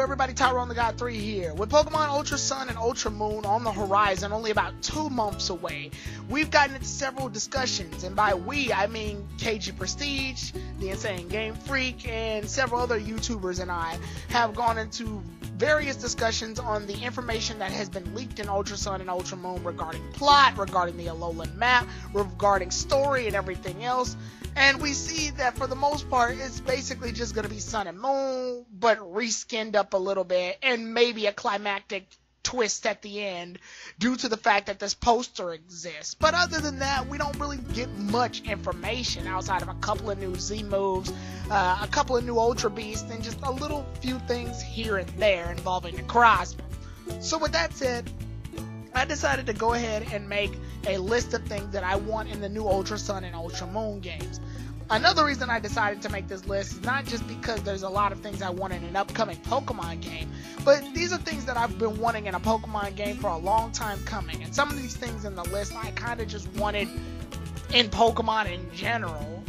everybody? Tyron the God 3 here. With Pokemon Ultra Sun and Ultra Moon on the horizon, only about 2 months away, we've gotten into several discussions, and by we, I mean KG Prestige, the Insane GameFreak, and several other YouTubers and I have gone into various discussions on the information that has been leaked in Ultra Sun and Ultra Moon regarding plot, regarding the Alolan map, regarding story and everything else. And we see that for the most part, it's basically just going to be Sun and Moon, but reskinned up a little bit, and maybe a climactic twist at the end due to the fact that this poster exists. But other than that, we don't really get much information outside of a couple of new Z moves, a couple of new Ultra Beasts, and just a little few things here and there involving the Crossman. So with that said, I decided to go ahead and make a list of things that I want in the new Ultra Sun and Ultra Moon games. Another reason I decided to make this list is not just because there's a lot of things I want in an upcoming Pokemon game, but these are things that I've been wanting in a Pokemon game for a long time coming. And some of these things in the list I kind of just wanted in Pokemon in general,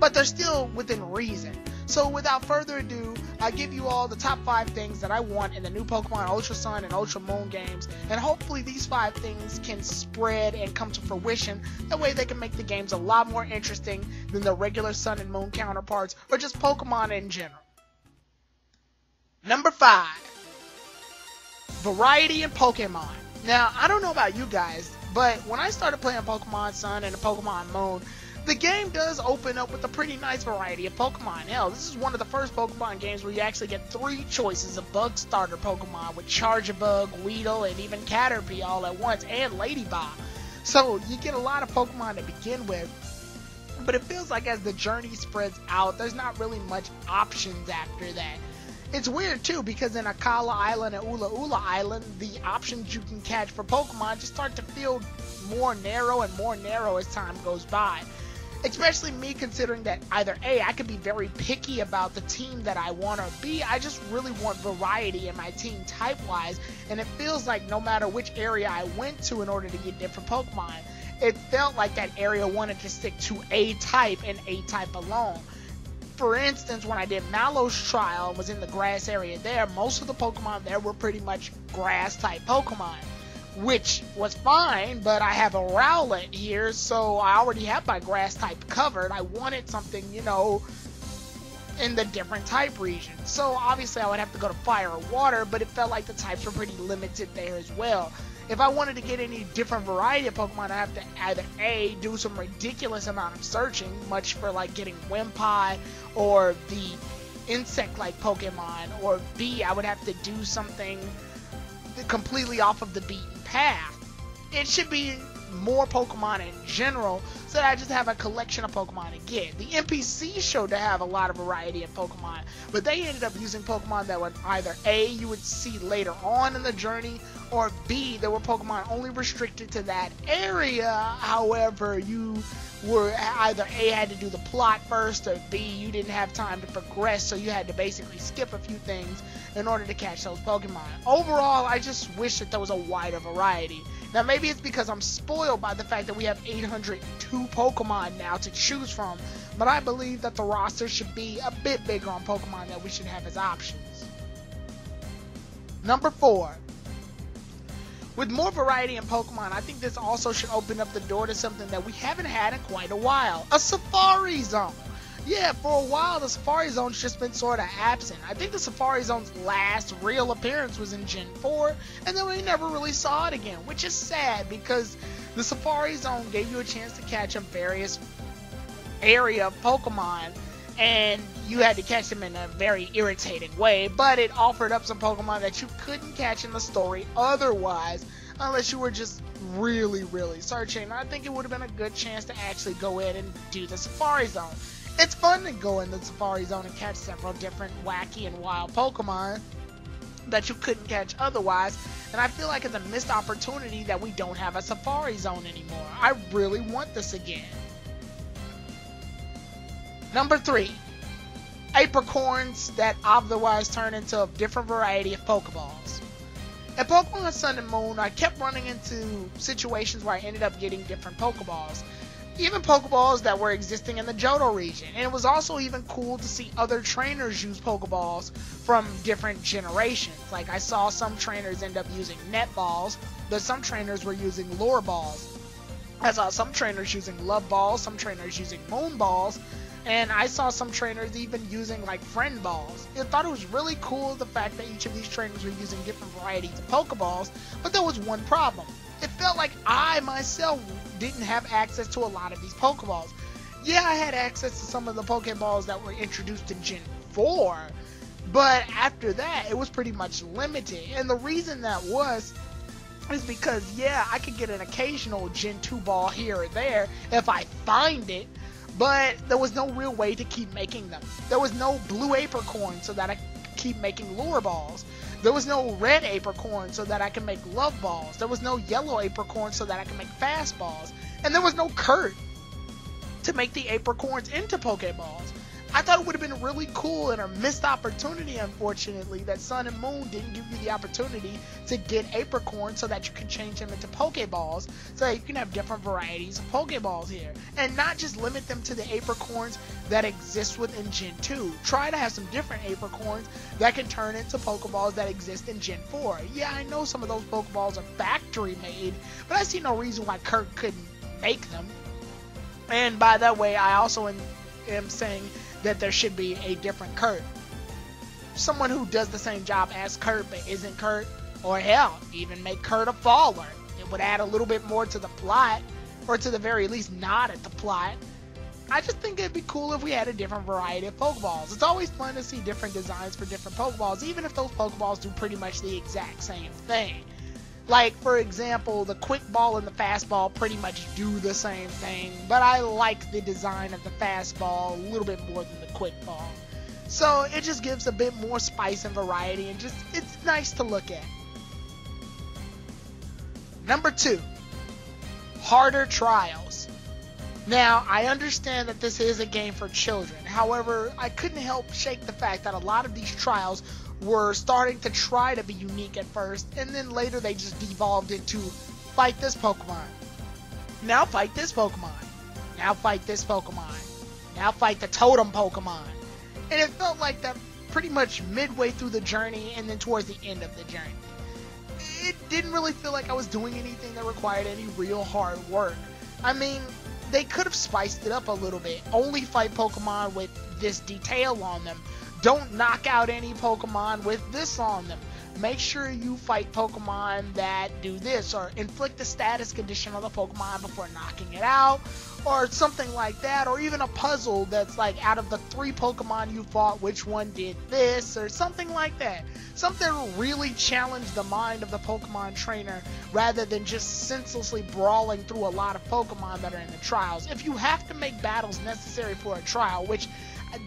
but they're still within reason. So without further ado, I give you all the top 5 things that I want in the new Pokemon Ultra Sun and Ultra Moon games, and hopefully these 5 things can spread and come to fruition. That way they can make the games a lot more interesting than the regular Sun and Moon counterparts, or just Pokemon in general. Number 5. Variety in Pokemon. Now, I don't know about you guys, but when I started playing Pokemon Sun and Pokemon Moon, the game does open up with a pretty nice variety of Pokemon. Hell, this is one of the first Pokemon games where you actually get 3 choices of bug starter Pokemon with Charjabug, Weedle, and even Caterpie all at once, and Ladybug. So you get a lot of Pokemon to begin with, but it feels like as the journey spreads out, there's not really much options after that. It's weird too, because in Akala Island and Ula Ula Island, the options you can catch for Pokemon just start to feel more narrow and more narrow as time goes by. Especially me, considering that either A, I could be very picky about the team that I want, or B, I just really want variety in my team type-wise, and it feels like no matter which area I went to in order to get different Pokemon, it felt like that area wanted to stick to a type and a type alone. For instance, when I did Mallow's trial and was in the grass area there, most of the Pokemon there were pretty much grass-type Pokemon, which was fine, but I have a Rowlet here, so I already have my grass type covered. I wanted something, you know, in the different type region. So obviously I would have to go to fire or water, but it felt like the types were pretty limited there as well. If I wanted to get any different variety of Pokemon, I have to either A, do some ridiculous amount of searching, much for like getting Wimpy or the insect-like Pokemon, or B, I would have to do something completely off of the beaten path. It should be more Pokemon in general, so that I just have a collection of Pokemon to get. The NPCs showed to have a lot of variety in Pokemon, but they ended up using Pokemon that would either A, you would see later on in the journey, or B, there were Pokemon only restricted to that area. However, you were either A, had to do the plot first, or B, you didn't have time to progress, so you had to basically skip a few things in order to catch those Pokemon. Overall, I just wish that there was a wider variety. Now, maybe it's because I'm spoiled by the fact that we have 802 Pokemon now to choose from, but I believe that the roster should be a bit bigger on Pokemon that we should have as options. Number 4. With more variety in Pokemon, I think this also should open up the door to something that we haven't had in quite a while. A Safari Zone. Yeah, for a while the Safari Zone's just been sort of absent. I think the Safari Zone's last real appearance was in Gen 4, and then we never really saw it again, which is sad because the Safari Zone gave you a chance to catch a various area of Pokemon, and you had to catch them in a very irritating way, but it offered up some Pokemon that you couldn't catch in the story otherwise, unless you were just really searching. I think it would have been a good chance to actually go in and do the Safari Zone. It's fun to go in the Safari Zone and catch several different wacky and wild Pokemon that you couldn't catch otherwise, and I feel like it's a missed opportunity that we don't have a Safari Zone anymore. I really want this again. Number 3. Apricorns that otherwise turn into a different variety of PokeBalls. In Pokemon Sun and Moon, I kept running into situations where I ended up getting different PokeBalls. even Pokeballs that were existing in the Johto region. And it was also even cool to see other trainers use Pokeballs from different generations. Like I saw some trainers end up using Net Balls, but some trainers were using Lure Balls. I saw some trainers using Love Balls, some trainers using Moon Balls, and I saw some trainers even using like Friend Balls. I thought it was really cool the fact that each of these trainers were using different varieties of Pokeballs, but there was one problem. It felt like I myself didn't have access to a lot of these Pokeballs. Yeah, I had access to some of the Pokeballs that were introduced in Gen 4, but after that, it was pretty much limited. And the reason that was is because, yeah, I could get an occasional Gen 2 ball here or there if I find it, but there was no real way to keep making them. There was no blue Apricorn so that I could keep making Lure Balls. There was no red Apricorn so that I could make Love Balls. There was no yellow Apricorn so that I could make Fast Balls. And there was no Kurt to make the Apricorns into Pokeballs. I thought it would have been really cool and a missed opportunity, unfortunately, that Sun and Moon didn't give you the opportunity to get Apricorns so that you can change them into Pokeballs, so that you can have different varieties of Pokeballs here. And not just limit them to the Apricorns that exist within Gen 2. Try to have some different Apricorns that can turn into Pokeballs that exist in Gen 4. Yeah, I know some of those Pokeballs are factory made, but I see no reason why Kurt couldn't make them. And by that way, I also am saying that there should be a different Kurt. Someone who does the same job as Kurt but isn't Kurt, or hell, even make Kurt a faller. It would add a little bit more to the plot, or to the very least nod at the plot. I just think it'd be cool if we had a different variety of Pokeballs. It's always fun to see different designs for different Pokeballs, even if those Pokeballs do pretty much the exact same thing. Like, for example, the Quick Ball and the Fast Ball pretty much do the same thing, but I like the design of the Fast Ball a little bit more than the Quick Ball. So it just gives a bit more spice and variety, and just, it's nice to look at. Number 2, harder trials. Now, I understand that this is a game for children. However, I couldn't help shake the fact that a lot of these trials were starting to try to be unique at first, and then later they just devolved into fight this Pokemon. Now fight this Pokemon. Now fight this Pokemon. Now fight the Totem Pokemon. And it felt like that pretty much midway through the journey and then towards the end of the journey. It didn't really feel like I was doing anything that required any real hard work. I mean, they could have spiced it up a little bit. Only fight Pokemon with this detail on them. Don't knock out any Pokemon with this on them. Make sure you fight Pokemon that do this, or inflict a status condition on the Pokemon before knocking it out, or something like that, or even a puzzle that's like, out of the 3 Pokemon you fought, which one did this, or something like that. Something to really challenge the mind of the Pokemon trainer, rather than just senselessly brawling through a lot of Pokemon that are in the trials. If you have to make battles necessary for a trial, which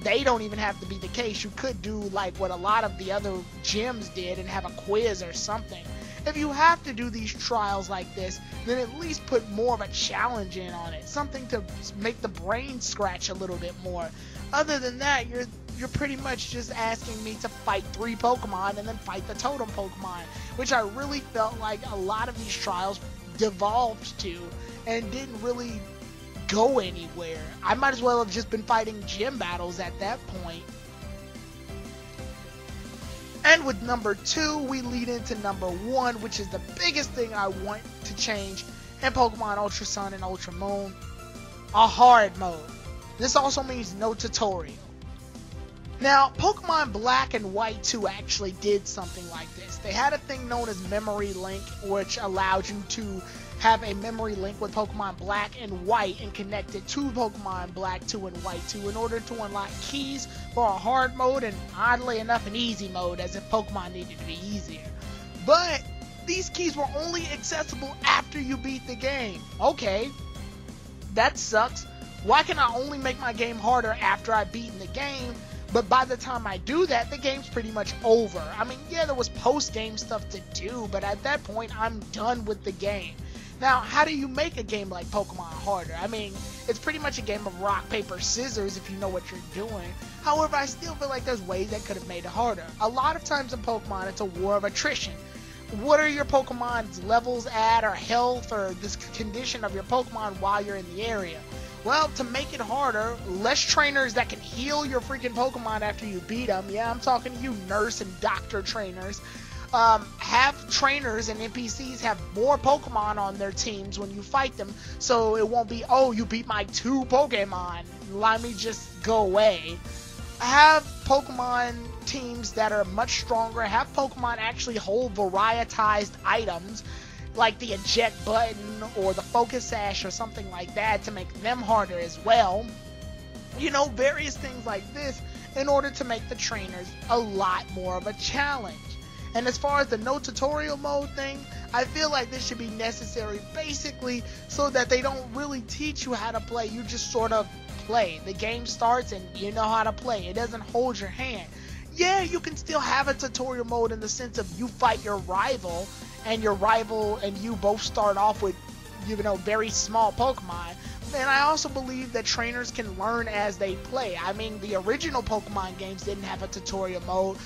they don't even have to be the case. You could do like what a lot of the other gyms did and have a quiz or something. If you have to do these trials like this, then at least put more of a challenge in on it. Something to make the brain scratch a little bit more. Other than that, you're pretty much just asking me to fight 3 Pokemon and then fight the Totem Pokemon, which I really felt like a lot of these trials devolved to and didn't really go anywhere. I might as well have just been fighting gym battles at that point. And with number 2, we lead into number 1, which is the biggest thing I want to change in Pokemon Ultra Sun and Ultra Moon: a hard mode. This also means no tutorial. Now, Pokemon Black and White 2 actually did something like this. They had a thing known as Memory Link, which allowed you to have a memory link with Pokemon Black and White and connect it to Pokemon Black 2 and White 2 in order to unlock keys for a hard mode and, oddly enough, an easy mode, as if Pokemon needed to be easier. But these keys were only accessible after you beat the game. Okay, that sucks. Why can I only make my game harder after I've beaten the game? But by the time I do that, the game's pretty much over. I mean, yeah, there was post-game stuff to do, but at that point, I'm done with the game. Now, how do you make a game like Pokemon harder? I mean, it's pretty much a game of rock, paper, scissors if you know what you're doing. However, I still feel like there's ways that could have made it harder. A lot of times in Pokemon, it's a war of attrition. What are your Pokemon's levels at, or health, or this condition of your Pokemon while you're in the area? Well, to make it harder, less trainers that can heal your freaking Pokemon after you beat them. Yeah, I'm talking to you nurse and doctor trainers. Have trainers and NPCs have more Pokemon on their teams when you fight them, so it won't be, oh, you beat my 2 Pokemon, let me just go away. Have Pokemon teams that are much stronger, have Pokemon actually hold varietized items, like the eject button or the focus sash or something like that, to make them harder as well. You know, various things like this in order to make the trainers a lot more of a challenge. And as far as the no tutorial mode thing, I feel like this should be necessary basically so that they don't really teach you how to play. You just sort of play. The game starts and you know how to play. It doesn't hold your hand. Yeah, you can still have a tutorial mode in the sense of you fight your rival and you both start off with, you know, very small Pokemon. And I also believe that trainers can learn as they play. I mean, the original Pokemon games didn't have a tutorial mode.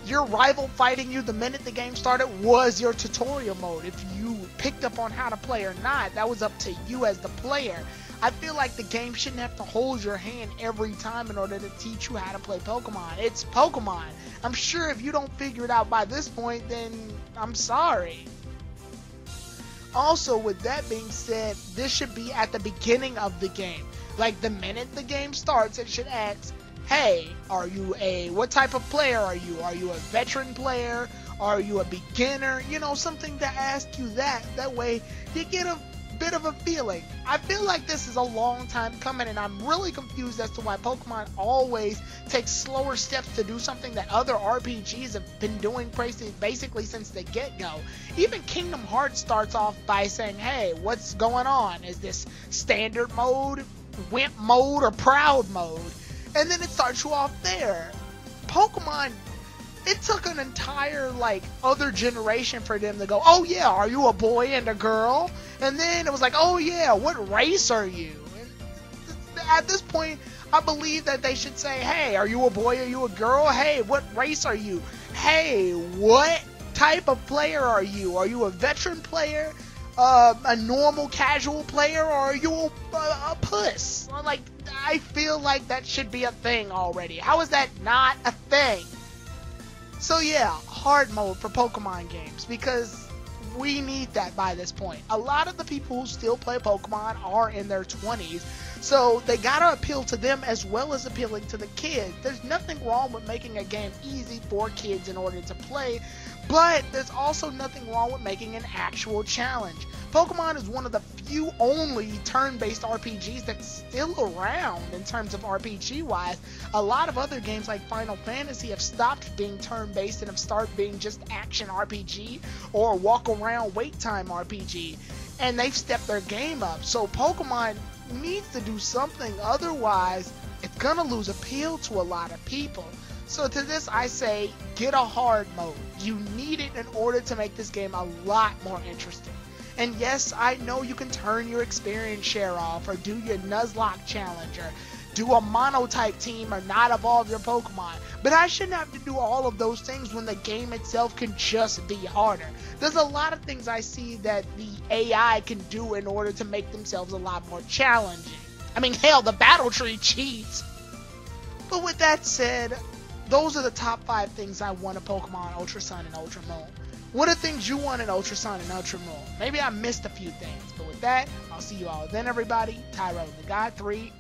Your rival fighting you the minute the game started was your tutorial mode. If you picked up on how to play or not, that was up to you as the player. I feel like the game shouldn't have to hold your hand every time in order to teach you how to play Pokemon. It's Pokemon. I'm sure if you don't figure it out by this point, then I'm sorry. Also, with that being said, this should be at the beginning of the game. Like, the minute the game starts, it should ask, hey, what type of player are you? Are you a veteran player? Are you a beginner? You know, something to ask you that. That way, you get a bit of a feeling. I feel like this is a long time coming, and I'm really confused as to why Pokemon always takes slower steps to do something that other RPGs have been doing basically since the get-go. Even Kingdom Hearts starts off by saying, hey, what's going on? Is this standard mode, wimp mode, or proud mode? And then it starts you off there. Pokemon, it took an entire, other generation for them to go, oh yeah, are you a boy and a girl? And then it was like, oh yeah, what race are you? And at this point, I believe that they should say, hey, are you a boy, are you a girl? Hey, what race are you? Hey, what type of player are you? Are you a veteran player? A normal casual player, or are you a puss? I feel like that should be a thing already. How is that not a thing? So yeah, hard mode for Pokemon games, because we need that by this point. A lot of the people who still play Pokemon are in their 20s, so they gotta appeal to them as well as appealing to the kids. There's nothing wrong with making a game easy for kids in order to play, but there's also nothing wrong with making an actual challenge. Pokemon is one of the few only turn-based RPGs that's still around in terms of RPG-wise. A lot of other games like Final Fantasy have stopped being turn-based and have started being just action RPG or walk-around wait-time RPG. And they've stepped their game up. So Pokemon needs to do something, otherwise it's gonna lose appeal to a lot of people. So to this I say, get a hard mode. You need it in order to make this game a lot more interesting. And yes, I know you can turn your experience share off, or do your Nuzlocke challenge, or do a monotype team, or not evolve your Pokemon. But I shouldn't have to do all of those things when the game itself can just be harder. There's a lot of things I see that the AI can do in order to make themselves a lot more challenging. I mean, hell, the battle tree cheats. But with that said, those are the top 5 things I want in Pokemon Ultra Sun and Ultra Moon. What are things you want in Ultra Sun and Ultra Moon? Maybe I missed a few things, but with that, I'll see you all then, everybody. Tyro the God 3